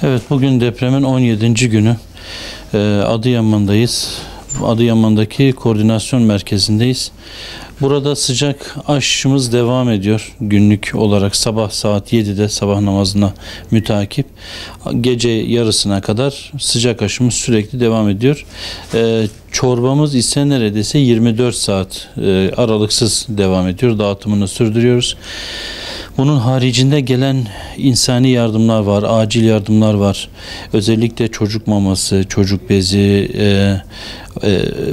Evet, bugün depremin 17. günü. Adıyaman'dayız. Adıyaman'daki koordinasyon merkezindeyiz. Burada sıcak aşımız devam ediyor. Günlük olarak sabah saat 7'de sabah namazına mütakip gece yarısına kadar sıcak aşımız sürekli devam ediyor. Çorbamız ise neredeyse 24 saat aralıksız devam ediyor. Dağıtımını sürdürüyoruz. Bunun haricinde gelen insani yardımlar var, acil yardımlar var. Özellikle çocuk maması, çocuk bezi,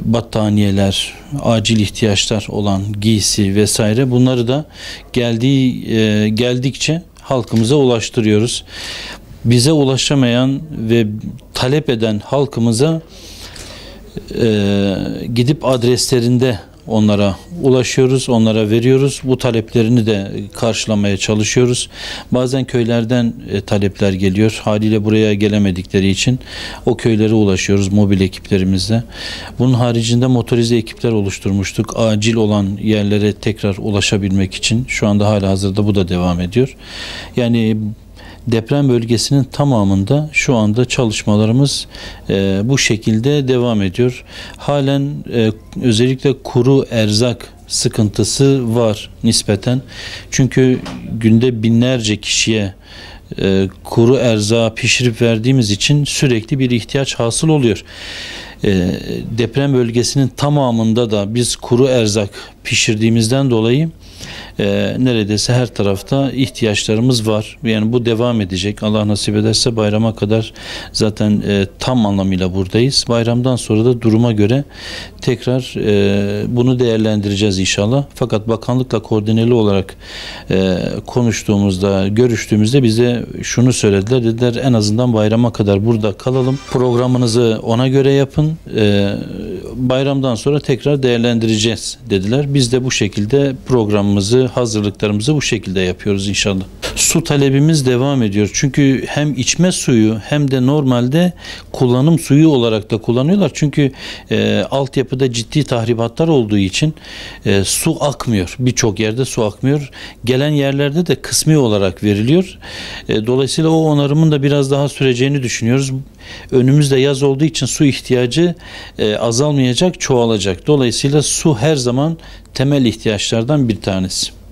battaniyeler, acil ihtiyaçlar olan giysi vesaire, bunları da geldikçe halkımıza ulaştırıyoruz. Bize ulaşamayan ve talep eden halkımıza gidip adreslerinde onlara ulaşıyoruz, onlara veriyoruz. Bu taleplerini de karşılamaya çalışıyoruz. Bazen köylerden talepler geliyor. Haliyle buraya gelemedikleri için o köylere ulaşıyoruz mobil ekiplerimizle. Bunun haricinde motorize ekipler oluşturmuştuk. Acil olan yerlere tekrar ulaşabilmek için. Şu anda halihazırda bu da devam ediyor. Yani deprem bölgesinin tamamında şu anda çalışmalarımız bu şekilde devam ediyor. Halen özellikle kuru erzak sıkıntısı var nispeten. Çünkü günde binlerce kişiye kuru erzağı pişirip verdiğimiz için sürekli bir ihtiyaç hasıl oluyor. Deprem bölgesinin tamamında da biz kuru erzak pişirdiğimizden dolayı neredeyse her tarafta ihtiyaçlarımız var. Yani bu devam edecek. Allah nasip ederse bayrama kadar zaten tam anlamıyla buradayız. Bayramdan sonra da duruma göre tekrar bunu değerlendireceğiz inşallah. Fakat bakanlıkla koordineli olarak konuştuğumuzda, görüştüğümüzde bize şunu söylediler. Dediler, en azından bayrama kadar burada kalalım. Programınızı ona göre yapın. Bayramdan sonra tekrar değerlendireceğiz dediler. Biz de bu şekilde programımızı, hazırlıklarımızı bu şekilde yapıyoruz inşallah. Su talebimiz devam ediyor. Çünkü hem içme suyu hem de normalde kullanım suyu olarak da kullanıyorlar. Çünkü altyapıda ciddi tahribatlar olduğu için su akmıyor. Birçok yerde su akmıyor. Gelen yerlerde de kısmi olarak veriliyor. Dolayısıyla o onarımın da biraz daha süreceğini düşünüyoruz. Önümüzde yaz olduğu için su ihtiyacı azalmayacak, çoğalacak. Dolayısıyla su her zaman temel ihtiyaçlardan bir tanesi.